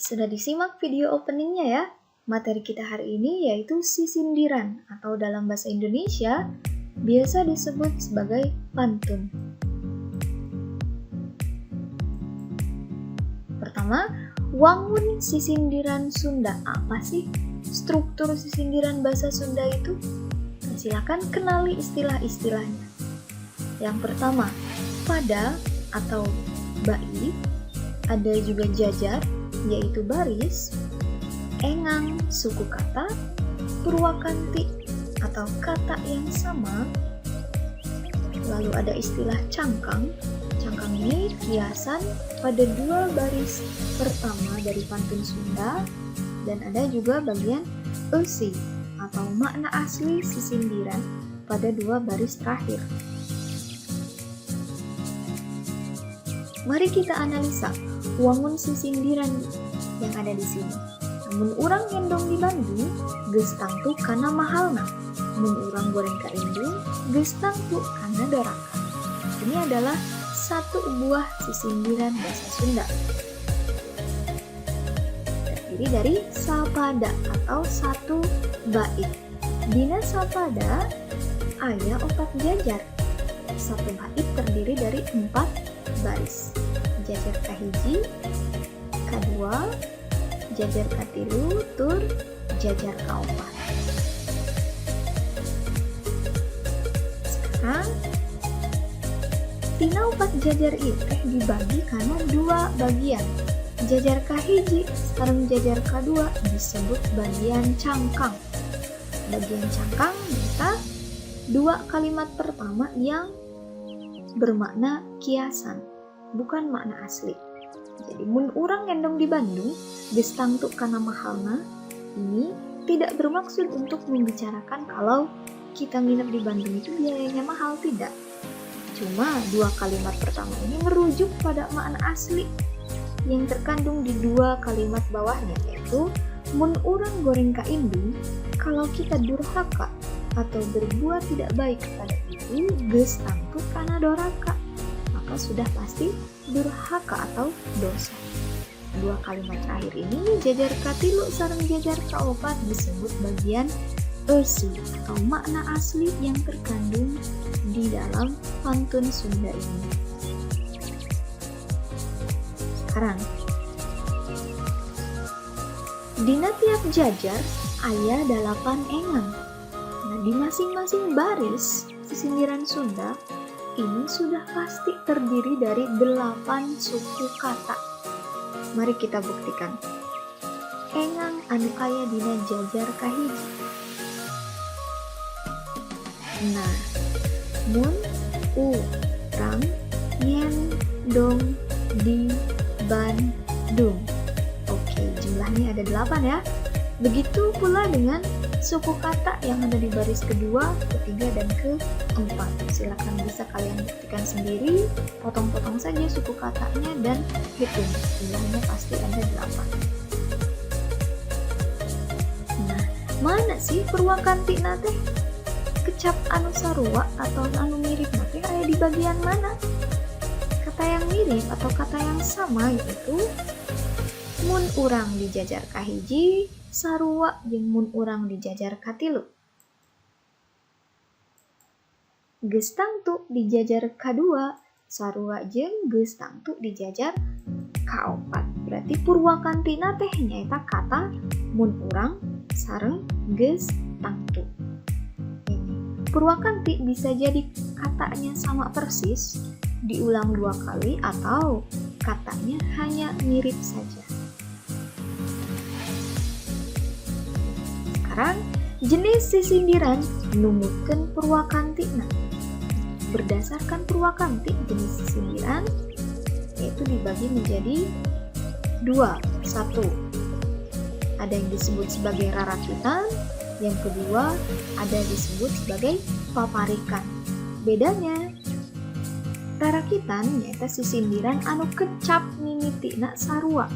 sudah disimak video openingnya ya? Materi kita hari ini yaitu sisindiran atau dalam bahasa Indonesia biasa disebut sebagai pantun. Pertama, wangun sisindiran Sunda. Apa sih struktur sisindiran bahasa Sunda itu? Nah, silakan kenali istilah-istilahnya. Yang pertama, pada atau bait, ada juga jajar, yaitu baris, engang, suku kata, purwakanti atau kata yang sama, lalu ada istilah cangkang. Cangkang ini kiasan pada dua baris pertama dari pantun Sunda, dan ada juga bagian eusi atau makna asli sisindiran pada dua baris terakhir. Mari kita analisa wangun sisindiran yang ada di sini. Mun urang gendong di Bandung, geus tangtu kana mahalna. Mun urang goreng ka Indung, geus tangtu kana doraka. Ini adalah satu buah sisindiran bahasa Sunda. Terdiri dari sapada atau satu bait. Dina sapada aya 4 jajar. Satu bait terdiri dari 4 baris. Jajar kahiji, kadua, jajar katilu, tur jajar kaopat. Sekarang tina 4 jajar itu dibagi karena 2 bagian. Jajar kahiji sareng jajar kadua disebut bagian cangkang. Bagian cangkang kita 2 kalimat pertama yang bermakna kiasan, bukan makna asli. Jadi mun urang gendong di Bandung geus tangtu kana mahalna, ini tidak bermaksud untuk membicarakan kalau kita nginep di Bandung itu biayanya mahal, tidak. Cuma 2 kalimat pertama ini merujuk pada makna asli yang terkandung di 2 kalimat bawahnya, yaitu mun urang goreng ka Indung, kalau kita durhaka atau berbuat tidak baik kepada itu geus tangtu kana doraka, maka sudah pasti durhaka atau dosa. 2 kalimat terakhir ini jajar katilu sareng jajar kaopat disebut bagian eusi atau makna asli yang terkandung di dalam pantun Sunda ini. Sekarang, dina tiap jajar aya 8 engang. Nah, di masing-masing baris sisindiran Sunda ini sudah pasti terdiri dari 8 suku kata. Mari kita buktikan. Engang anu aya dina jajar kahiji. Nah, mun urang ngendong di Bandung. Oke, jumlahnya ada 8 ya. Begitu pula dengan suku kata yang ada di baris kedua, ketiga, dan keempat. Silakan bisa kalian buktikan sendiri, potong-potong saja suku katanya dan hitung. Jumlahnya pasti ada 8. Nah, mana sih purwakanti nate? Kecap anu sarua atau anu mirip nate ada di bagian mana? Kata yang mirip atau kata yang sama yaitu mun urang di jajar kahiji, sarua jeung mun urang di jajar katilu. Geus tangtu di jajar kadua, sarua jeung geus tangtu di jajar kaopat. Berarti purwakantina teh nyaeta kata mun urang sareng geus tangtu. Purwakanti bisa jadi katanya sama persis, diulang 2 kali, atau katanya hanya mirip saja. Sekarang, jenis sisindiran numutkeun purwakantina. Berdasarkan purwakanti, jenis sisindiran yaitu dibagi menjadi 2. 1. Ada yang disebut sebagai rarakitan, yang kedua ada disebut sebagai paparikan. Bedanya, rarakitan nyaeta sisindiran anu kecap mimitina sarua.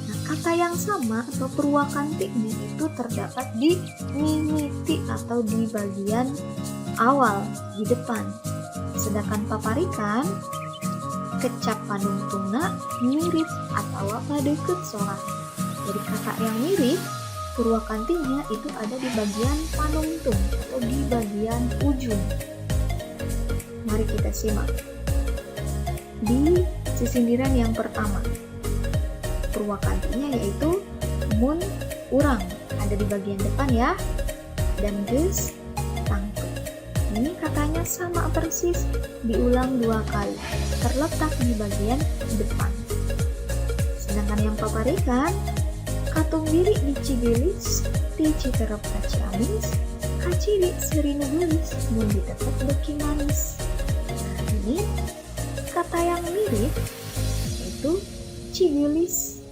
Nah, kata yang sama atau purwakantinya itu terdapat di mimiti atau di bagian awal, di depan. Sedangkan paparikan kecap panungtungna mirip atau pada deket sorak. Jadi kata yang mirip purwakantinya itu ada di bagian panungtung atau di bagian ujung. Mari kita simak. Di sisindiran yang pertama, purwakantinya yaitu mun urang ada di bagian depan ya, dan geus tangtu. Ini katanya sama persis, diulang 2 kali, terletak di bagian depan. Sedangkan yang paparikan, katung diri di Cigelis, di Citerep ka Ciamis, kaciri serinu gelis, mun ditepet beuki manis. Nah, ini kata yang mirip yaitu Cigelis,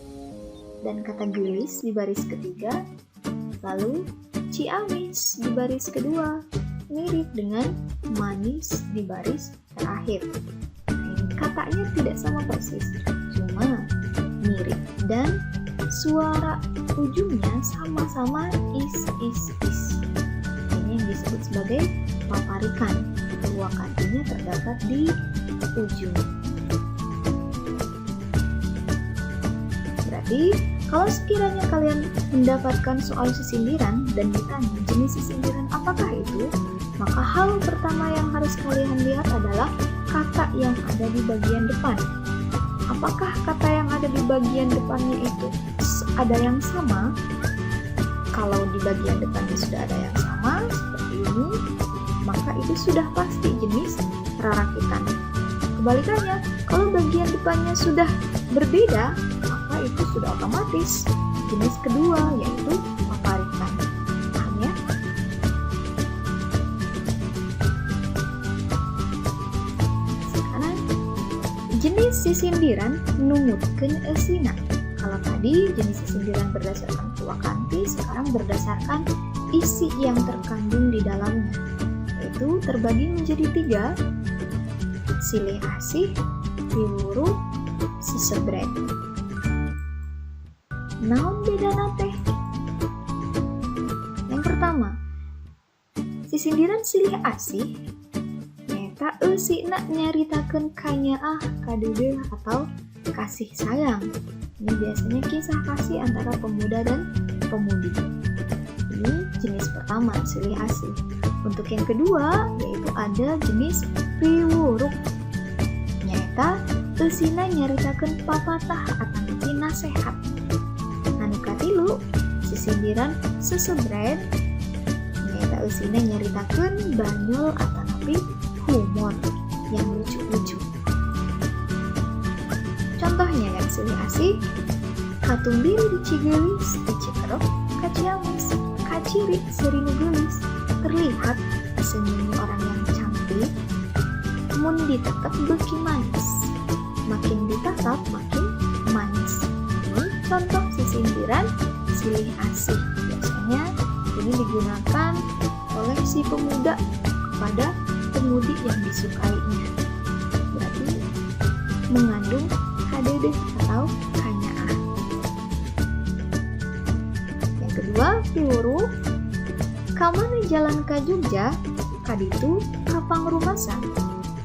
dan kata gelis di baris ketiga, lalu Ciamis di baris kedua, mirip dengan manis di baris terakhir. Nah, ini katanya tidak sama persis, cuma mirip, dan suara ujungnya sama-sama is. Ini yang disebut sebagai paparikan. Purwakantinya terdapat di ujung. Berarti kalau sekiranya kalian mendapatkan soal sisindiran dan ditanya jenis sisindiran apakah itu, maka hal pertama yang harus kalian lihat adalah kata yang ada di bagian depan. Apakah kata yang ada di bagian depannya itu ada yang sama? Kalau di bagian depannya sudah ada yang sama seperti ini, maka itu sudah pasti jenis rarakitan. Kebalikannya, kalau bagian depannya sudah berbeda, maka itu sudah otomatis jenis kedua, yaitu paparikan. Paham ya? Sekarang jenis sisindiran numutkeun eusina. Kalau tadi jenis sisindiran berdasarkan purwakanti, sekarang berdasarkan isi yang terkandung di dalamnya, yaitu terbagi menjadi 3: silih asih, piwuruh, sesebret. Naon bedana teh? Yang pertama, sisindiran silih asih nyata eusina nyaritakeun kanyaah, kadeudeuh atau kasih sayang. Ini biasanya kisah kasih antara pemuda dan pemudi. Ini jenis pertama, silih asih. Untuk yang kedua, yaitu ada jenis piwuruk. Nyata eusina nyaritakeun papatah atanapi nasehat. Anu katilu, sisindiran sesebret. Nyata eusina nyaritakeun banyol atanapi humor yang lucu-lucu. Contohnya yang silih asih, katung diri di Cigelis, di Citerep ka Ciamis, kaciri serinu gelis, terlihat senyumnya orang yang cantik, mun ditetep beuki manis, makin ditatap makin manis. Ini contoh sisindiran silih asih. Biasanya ini digunakan oleh si pemuda kepada pemudi yang disukainya. Berarti mengandung kadeudeuh atau kanyaah. Yang kedua, piwuruh. Kamana jalan ka Jogja, kaditu ka pangrumasan.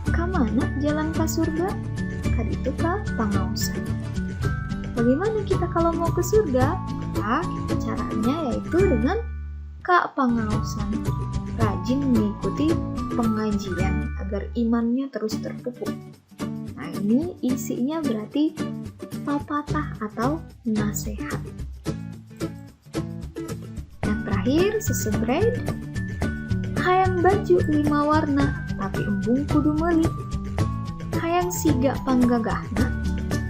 Kamana jalan ka surga, kaditu ka pangaosan. Bagaimana kita kalau mau ke surga? Maka caranya yaitu dengan ka pangaosan. Rajin mengikuti pengajian agar imannya terus terpupuk. Nah, ini isinya berarti papatah atau nasihat. Yang terakhir, sesebret. Hayang baju 5 warna, tapi embung kudu meuli. Hayang siga panggagahna,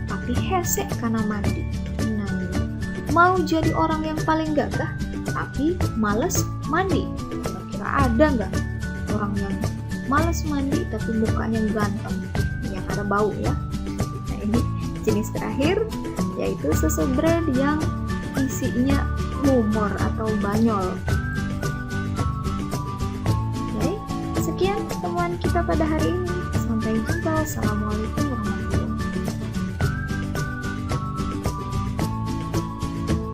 tapi hese kana mandi. Nah, mau jadi orang yang paling gagah, tapi males mandi. Kira-kira ada nggak orang yang males mandi tapi mukanya ganteng? Ada bau ya. Nah, ini jenis terakhir yaitu sesebret yang isinya humor atau banyol. Oke, sekian temuan kita pada hari ini. Sampai jumpa. Assalamualaikum.